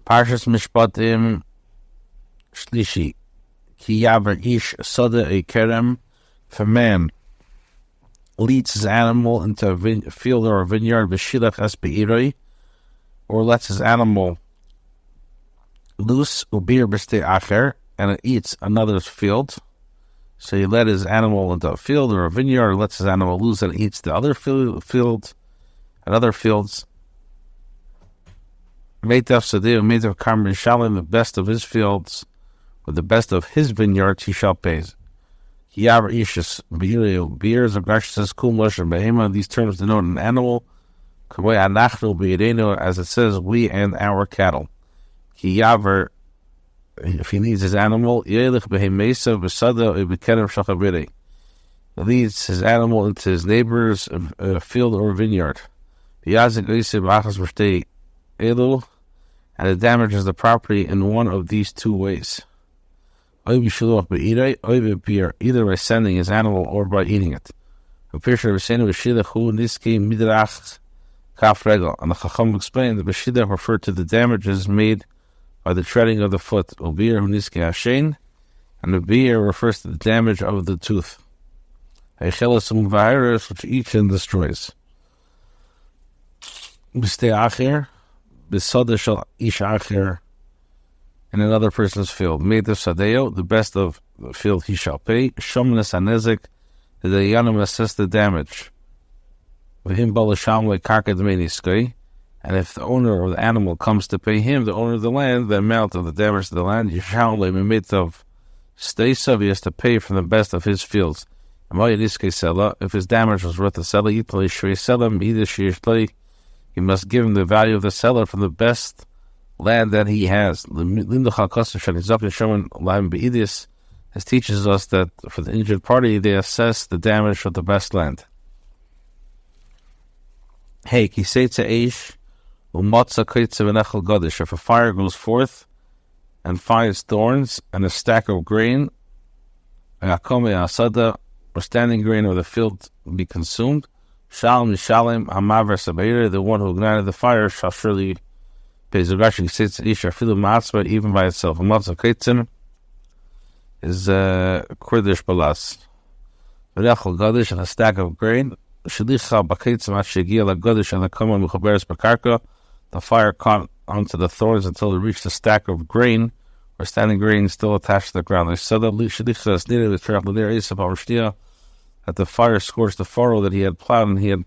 Parshas Mishpatim Shlishi Ki Yaver Ish Soda a Kerem. If a man leads his animal into a field or a vineyard, B'shilach es be'iroi, or lets his animal loose, ubir b'stei acher, and it eats another's field. So he led his animal into a field or a vineyard, or lets his animal loose and eats the other field and other fields. Meitav Sadeh, Meitav Karmel Shalim, the best of his fields, with the best of his vineyards, he shall pay. Kiyav Ishis, beers of Rashi says, Chumash and Behema, these terms denote an animal, as it says, we and our cattle. Kiyaver, if he needs his animal, he leads his animal into his neighbor's field or vineyard. And it damages the property in one of these two ways. Either by sending his animal or by eating it. And the Chacham explained that B'shidach referred to the damages made by the treading of the foot. And the beer refers to the damage of the tooth, which each and destroys. In another person's field. Meitav Sadeo, the best of the field he shall pay. Shomnes Hanezik, the Dayanim assess the damage. And if the owner of the animal comes to pay him, the owner of the land, the amount of the damage to the land, he has to pay from the best of his fields. If his damage was worth the seller, he must give him the value of the seller from the best land that he has. This teaches us that for the injured party, they assess the damage of the best land. Hey, if a fire goes forth and finds thorns and a stack of grain, or standing grain of the field be consumed, the one who ignited the fire shall surely pay. Rashi says even by itself. A matzah kaitzim is kurdish balas. Gadish and a stack of grain. The fire caught onto the thorns until it reached a stack of grain, or standing grain still attached to the ground. That the fire scorched the furrow that he had plowed, and he had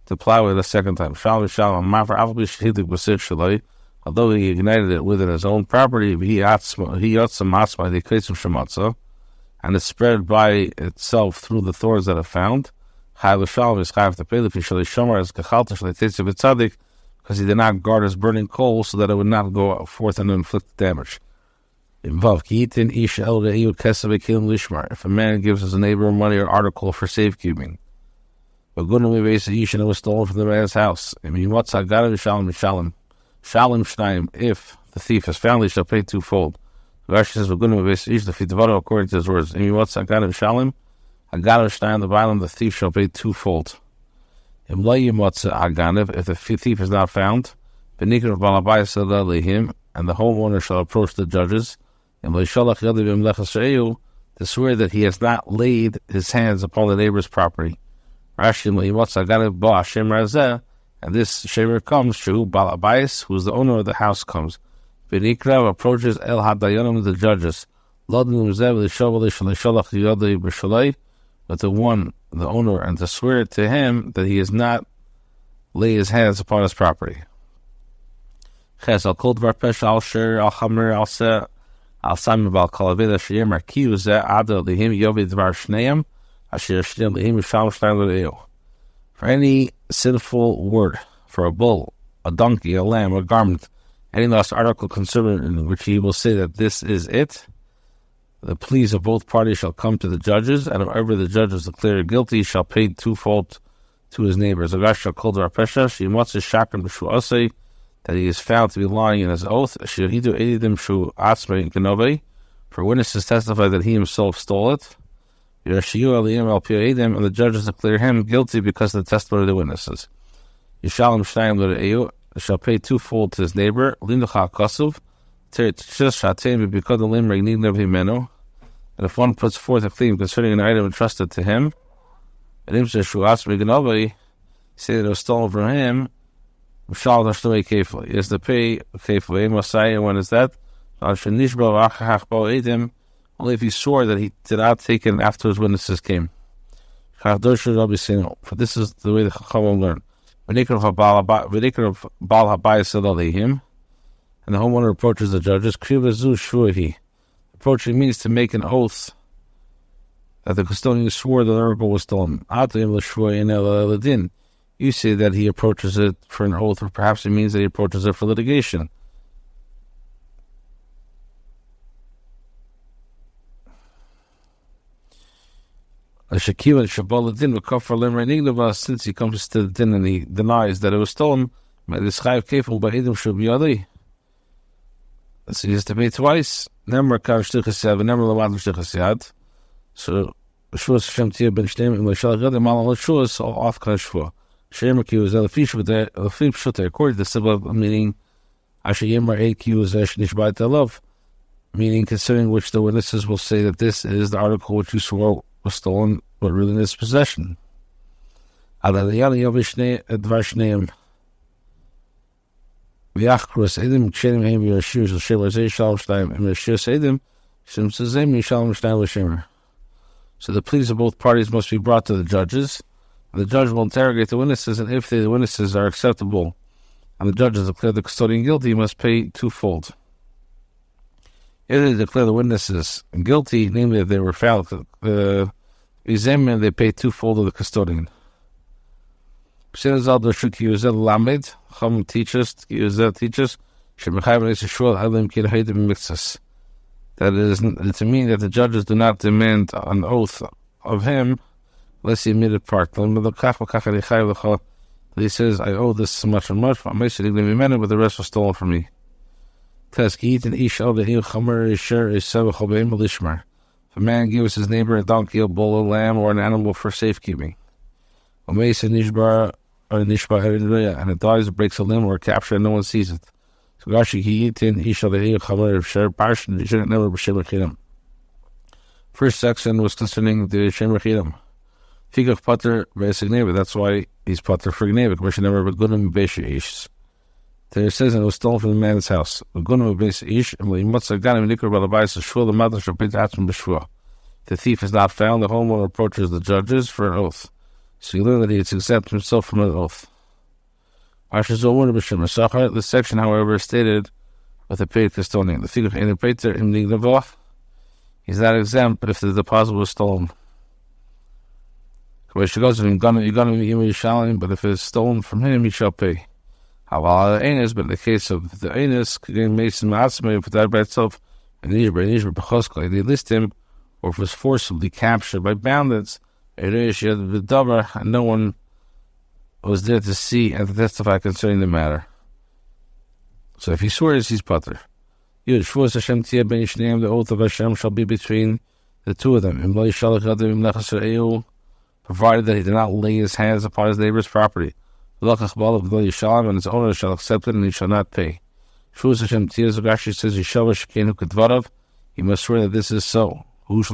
to plow it a second time. Although he ignited it within his own property, and it spread by itself through the thorns that it found, because he did not guard his burning coal so that it would not go forth and inflict damage. If a man gives his neighbor money or article for safekeeping, but was stolen from the man's house, if the thief is found, he shall pay twofold. Rashi says, according to his words, the thief shall pay twofold. If the thief is not found, and the homeowner shall approach the judges to swear that he has not laid his hands upon the neighbor's property. Rashi, and this shemer comes, Shehu Balabais, who is the owner of the house, comes. V'nikra approaches El Hadayanim, the judges. But the owner, and to swear to him that he has not laid his hands upon his property. For any sinful word, for a bull, a donkey, a lamb, a garment, any lost article concerning in which he will say that this is it, the pleas of both parties shall come to the judges, and if ever the judges declare guilty, he shall pay twofold to his neighbors. That he is found to be lying in his oath. For witnesses testify that he himself stole it. And the judges declare him guilty because of the testimony of the witnesses. shall pay twofold to his neighbor. Linducha kasuv, because the limb regnig of himeno. And if one puts forth a claim concerning an item entrusted to him, and him says shuas meganovi, say that it was stolen from him, he has to pay kefli. Messiah, when is that? Only if he swore that he did not take it after his witnesses came. For this is the way the Chachamim learn. And the homeowner approaches the judges. Approaching means to make an oath that the custodian swore the article was stolen. You say that he approaches it for an oath, or perhaps it means that he approaches it for litigation. Since he comes to the din and he denies that it was stolen, so he has to pay twice. So according to the simple meaning, meaning concerning which the witnesses will say that this is the article which you swore was stolen, but really in his possession. Since the pleas of both parties must be brought to the judges, and the judge will interrogate the witnesses, and if the witnesses are acceptable, and the judges declare the custodian guilty, he must pay twofold. If they declare the witnesses guilty, namely if they were found, they pay twofold to the custodian. That is to mean that the judges do not demand an oath of him unless he admitted part. He says, I owe this so much and much, but the rest was stolen from me. If a man gives his neighbor a donkey, a bull, a lamb, or an animal for safekeeping, and it dies, breaks a limb, or capture, and no one sees it. First section was concerning the Shem Rechidim. Figach Pater Ve'esigneva, that's why he's Pater for Gneva. There it says, and it was stolen from the man's house. The thief is not found, the homeowner approaches the judges for an oath. So you learn that he has exempt himself from an oath. This section, however, is stated with a paid custodian. He's not exempt, but if the deposit was stolen. But if it is stolen from him, he shall pay. But in the case of the anus, if it died by itself, they list him, or if it was forcibly captured by bandits, and no one was there to see and to testify concerning the matter. So if he swears, he's pater. The oath of Hashem shall be between the two of them, provided that he did not lay his hands upon his neighbor's property. And his owner shall accept it, and he shall not pay. Rashi says, he must swear that this is so. And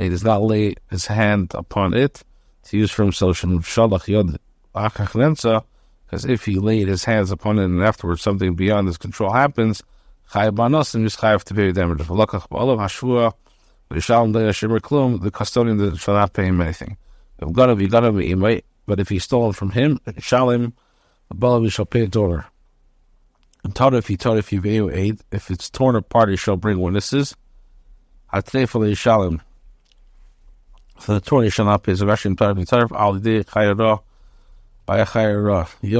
he does not lay his hand upon it to use for himself. Because if he laid his hands upon it and afterwards something beyond his control happens, chayav to pay damage. The custodian shall not pay him anything. But if he stole it from him, shalim, the balav shall pay a dollar. And if it's torn apart, he shall bring witnesses. So the torn he shall not pay. So Rashi and Tarif al chayra by a chayra. He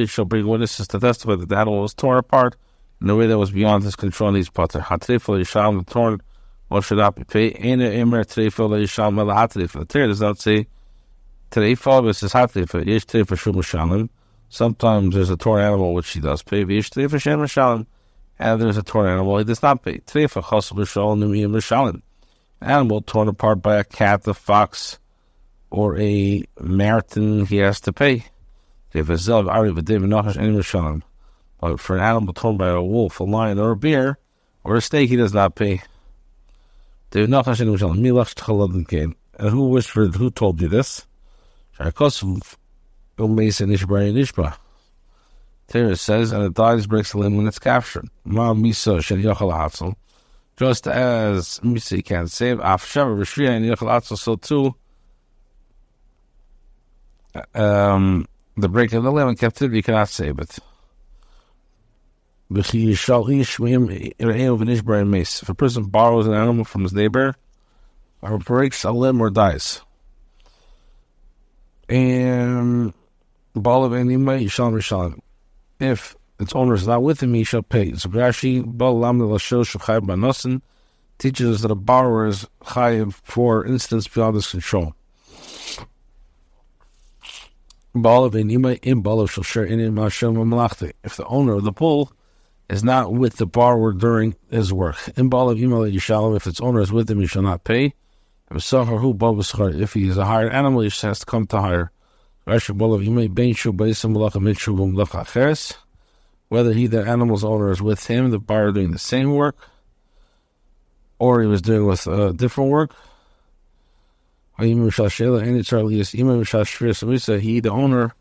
shall bring witnesses to testify that the animal was torn apart in a way that was beyond his control, and he's pater. The torn one should not be paid. The Torah does not say treifa, but it says hatreifa. Yesh treifa shum shalim. Sometimes there's a torn animal which he does pay. Yesh treifa shem shalim, and there's a torn animal he does not pay. Treifa chasam shalim numiyim shalim. Animal torn apart by a cat, a fox, or a marathon he has to pay. But for an animal torn by a wolf, a lion, or a bear, or a snake, he does not pay. And who told you this? Torah says, and it dies, breaks the limb when it's captured. Just as Misa can't save, so too, the break of the limb in captivity, you cannot save it. If a person borrows an animal from his neighbor, or breaks a limb or dies, and if its owner is not with him, he shall pay. So Rashi teaches us that a borrower is chayiv for instance beyond his control. If the owner of the bull is not with the borrower during his work, if its owner is with him, he shall not pay. If he is a hired animal, he has to come to hire. Whether he, the animal's owner, is with him, the borrower doing the same work, or he was doing with different work. He, the owner,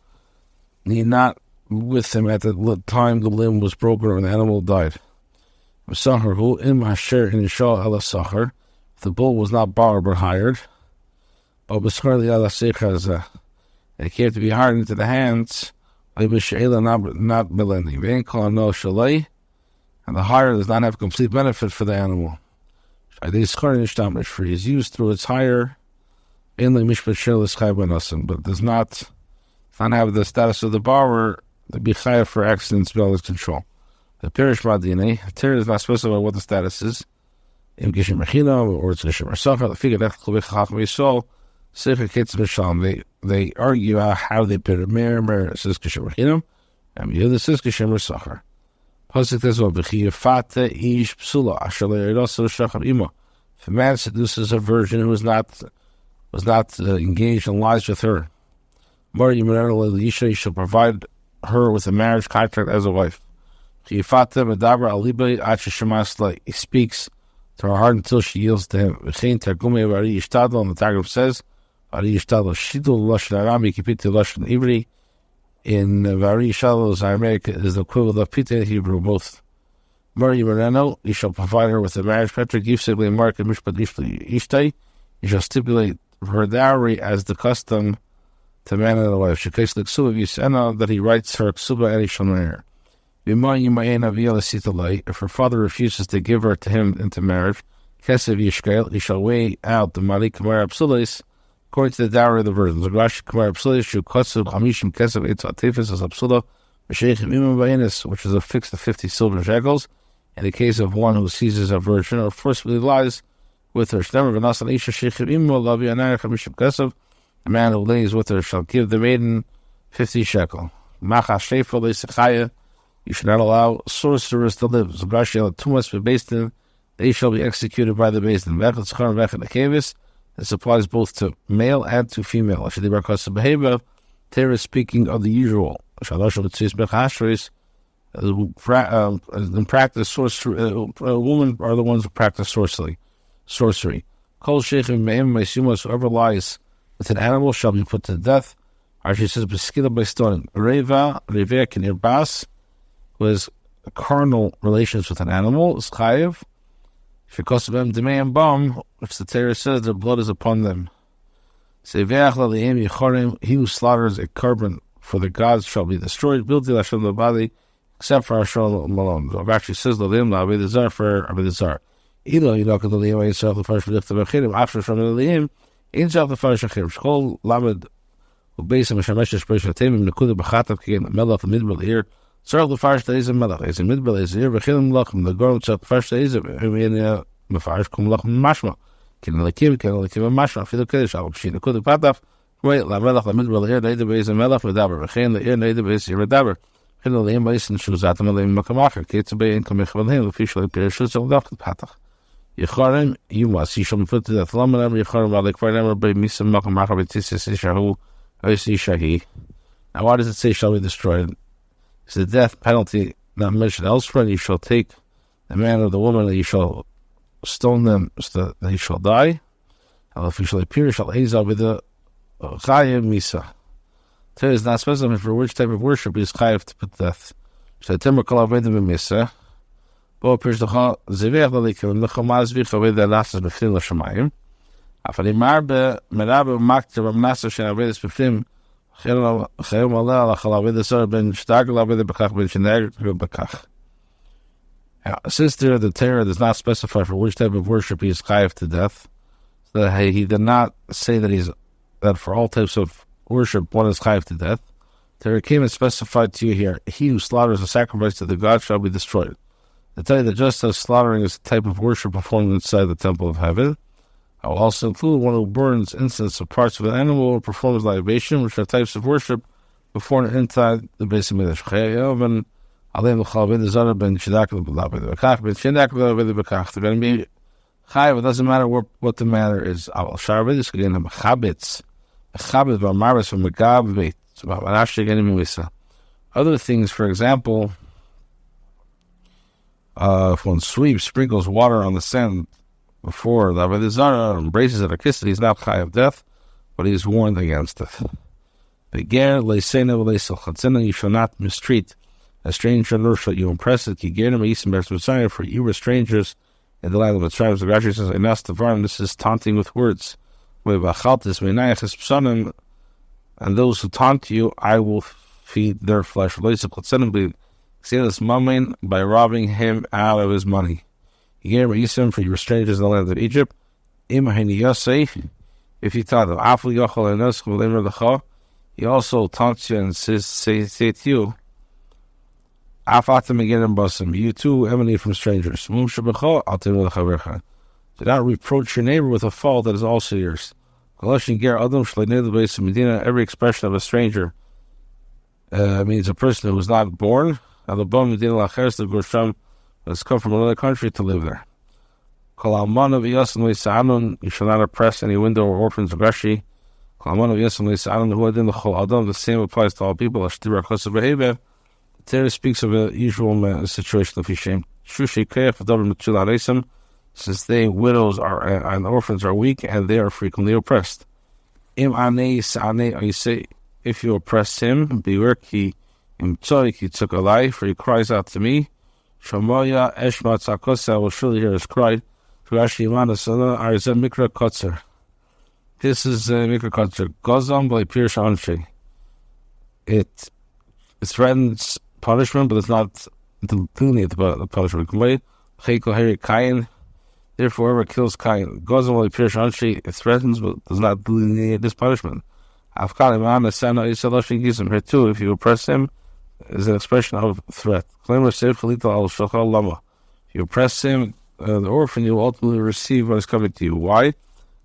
he not with him at the time the limb was broken or the animal died. If the bull was not borrowed but hired, it came to be hired into the hands, not millennium, and the hire does not have complete benefit for the animal. He is used through its hire, but does not have the status of the borrower to be chayav for accidents beyond his control. The Pirish Madine, Torah does not specify what the status is. Or it's Gishim Arsacha, the figure that they argue how they put it. Mer says Gishim Rechinam, and the other says Gishim Arsacha. Pasuk says, "V'chiyafata ish psula asher le'erosa shachar imo." If a man seduces a virgin who was not engaged in lies with her, he shall provide her with a marriage contract as a wife. He speaks to her heart until she yields to him. And the Targum says, in Vari Yishtal, Aramaic is the equivalent of Pita in Hebrew, both. He shall provide her with a marriage contract. You shall stipulate her dowry as the custom to man and a wife. That he writes her ksuba and he shall marry her. If her father refuses to give her to him into marriage, he shall weigh out the malik kamar absulis according to the dowry of the virgins. Which is affixed to 50 silver shekels. In the case of one who seizes a virgin or forcibly lies with her, a man who lays with her shall give the maiden 50 shekel. You should not allow sorcerers to live. They shall be executed by the Beis Din. This applies both to male and to female. Torah is speaking of the usual. In practice, women are the ones who practice sorcery. Whoever lies with an animal shall be put to death. Rashi says, by stoning. Reva kinir bas was carnal relations with an animal, is chayiv. Because of them, demand bomb, which the Torah says their blood is upon them. He who slaughters a carbon for the gods shall be destroyed. Except for Hashem alone. So Rashi says the zar for the zar. Either you look at the liyim yourself the first lift of achirim after from the liyim inshallah the first achirim. Shkol lamed ubeis mishamesh shpeish atem nekuda b'chatav kegen melach midbel here. Zar the first days of melach is in midbel is here. V'chilim lachem the gorm tzad first days of in mefarish kum lachem mashma. Ken lekim mashma. Fidu kedesh al b'shin nekuda b'chatav. Wait la melach la midbel here. Neida beis melach v'daber. V'chein the here neida beis here v'daber. The Yecharim, you must. You shall be put to death. Lamanam Yecharim, Alikvarim, Rabbi Misam Makam Makabitis Ishahu, Ishahi. Now, why does it say shall be destroyed? It's the death penalty not mentioned elsewhere. You shall take the man or the woman, and you shall stone them so that they shall die. And if you shall appear, shall Azal with the Chayim Misa. It is not specified for which type of worship is Chayiv to put death. So the Timur Kol Avedim Misa. Bo appears the Zevech Lalikim, the Chamaz Vich Aved Nasas Befim Lashamayim. Afani Marbe, Merabe, Makta, Ramnasa, Shen Avedis Befim, Chayim Allah, Lachal Aved Sar Ben Shtagel Aved Bekach Ben Sheneg Bekach. Since there the Torah does not specify for which type of worship he is chayiv to death, so that he did not say that for all types of worship one is chayiv to death. Torah came and specified to you here: he who slaughters a sacrifice to the god shall be destroyed. I tell you that just as slaughtering is a type of worship performed inside the temple of heaven, I will also include one who burns incense of parts of an animal or performs libation, which are types of worship performed inside the Beis Hamikdash. And they're going to be chayiv. It doesn't matter what the matter is. Other things, for example, if one sprinkles water on the sand before the Avodah Zarah, embraces it or kisses it, he's not chayiv death, but he is warned against it. You shall not mistreat a stranger, nor shall you impress it. For you were strangers in the land of the tribes. The Rashi says, this is taunting with words. And those who taunt you, I will feed their flesh. By robbing him out of his money. For you were strangers in the land of Egypt. If you taunt them, he also taunts you and say to you, you too emanate from strangers. Do not reproach your neighbor with a fault that is also yours. Every expression of a stranger means a person who is not born, has come from another country to live there. You shall not oppress any widow or orphans of Rashi. The same applies to all people. The Torah speaks of a usual situation of Hishem. Since they, widows and orphans, are weak and they are frequently oppressed. You say, if you oppress him, beware, he took a lie, for he cries out to me. Shamoya eshma tzakos, I will surely hear his cry. This is mikra kotzer. Gozam by pir shanshi. It threatens punishment, but it's not delineate the punishment. Therefore, whoever kills Kain, Gozam by pir shanshi, it threatens, but does not delineate this punishment. Here too, if you oppress him, is an expression of threat. If you oppress him, the orphan, you will ultimately receive what is coming to you. Why?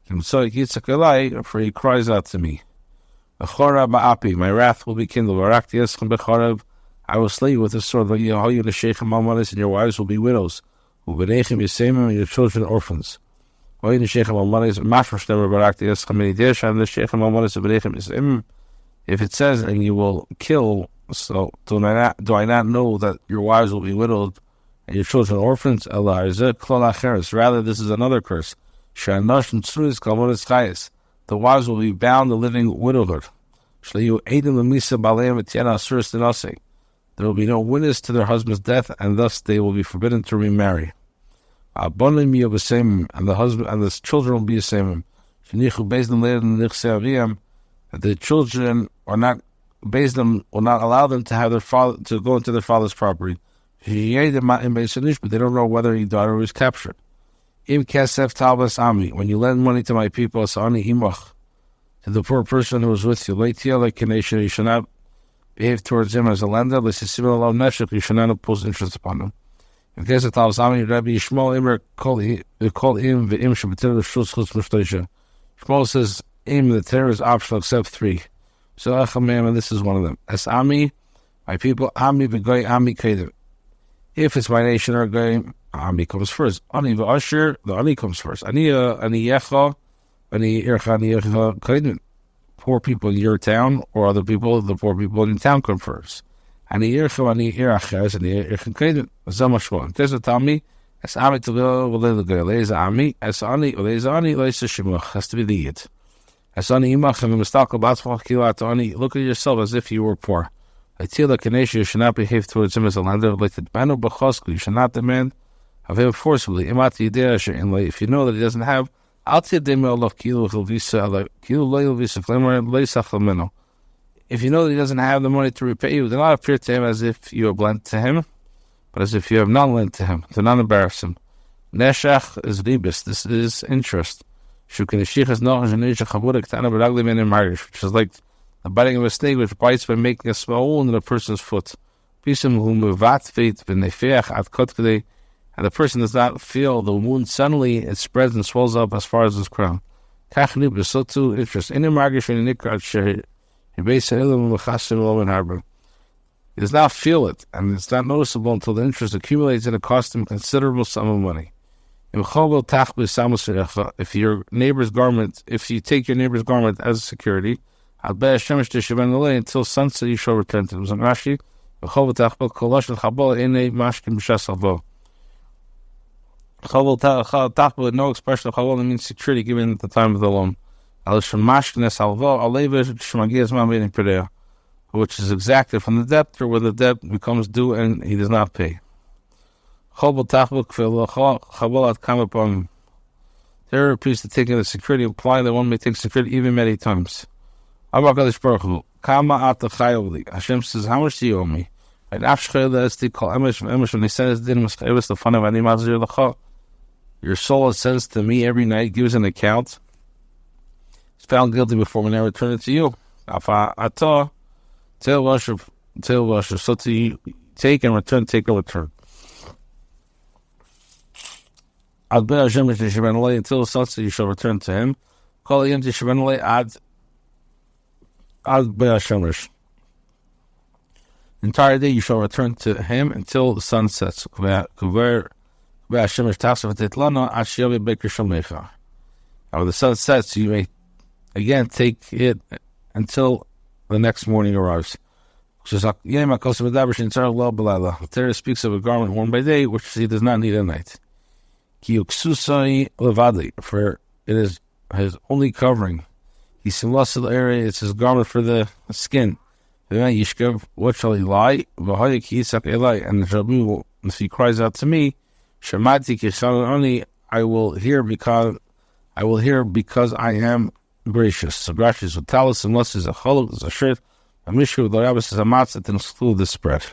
For he cries out to me. My wrath will be kindled. I will slay you with a sword. And your wives will be widows. And your children orphans. If it says, and you will kill, so do I not know that your wives will be widowed and your children orphans? Rather, this is another curse. The wives will be bound to living widowhood. There will be no witness to their husband's death, and thus they will be forbidden to remarry. And the husband and the children will be the same. The children are not based them will not allow them to have their father to go into their father's property. But they don't know whether he died or was captured. When you lend money to my people, to the poor person who was with you, you should not behave towards him as a lender. You should not impose interest upon him. In case of Rabbi Shloimy Shmuel says, the Torah is optional except three. So and this is one of them. As Ami, my people, Ami v'goy Ami kedim. If it's my nation or game, Ami comes first. Ani v'asher, the Ani comes first. Ani yecha, Ani ircha kaidin. Poor people in your town or other people, the poor people in your town come first. Ani ircha, Ani irachas, Ani ircha kaidin. Zamashwan. There's a Tami. As Ami to the Leza Ami, as Ani, Leza Ani, Leza Shimach. Has to be the Yid. As Ani imach and Mistaka Batzvach Kilat Ani. Look at yourself as if you were poor. I tell the Kanesh, you should not behave towards him as a lender, like the Banu Bachosku, you should not demand of him forcibly. If you know that he doesn't have, if you know that he doesn't have the money to repay you, do not appear to him as if you have lent to him, but as if you have not lent to him. Do not embarrass him. Neshach is ribis, this is interest. Which is like the biting of a snake which bites by making a small wound in a person's foot. And the person does not feel the wound, suddenly it spreads and swells up as far as his crown. So too, interest. He does not feel it, and it's not noticeable until the interest accumulates and it costs him a considerable sum of money. If your neighbor's garment, if you take your neighbor's garment as security, until sunset you shall return to him. Rashi, no expression of chabal means security given at the time of the loan. Which is exacted from the debtor where the debt becomes due and he does not pay. There appears to take the security, implying that one may take security even many times. Hashem says, how much do you owe me? When he says, your soul sends to me every night, gives an account. It's found guilty before when I return it to you. So to take and return, take and return. Until the sunset you shall return to him. The entire day you shall return to him until the sun sets. Now when the sun sets, you may again take it until the next morning arrives. The Torah speaks of a garment worn by day, which he does not need at night. For it is his only covering. It's his garment for the skin. What shall he lie? And if he cries out to me, I will hear because I am gracious. So Rashi is a talus, unless is a cholok, is a shirt, a mishra, the rabbis is a matzah, and exclude the spread.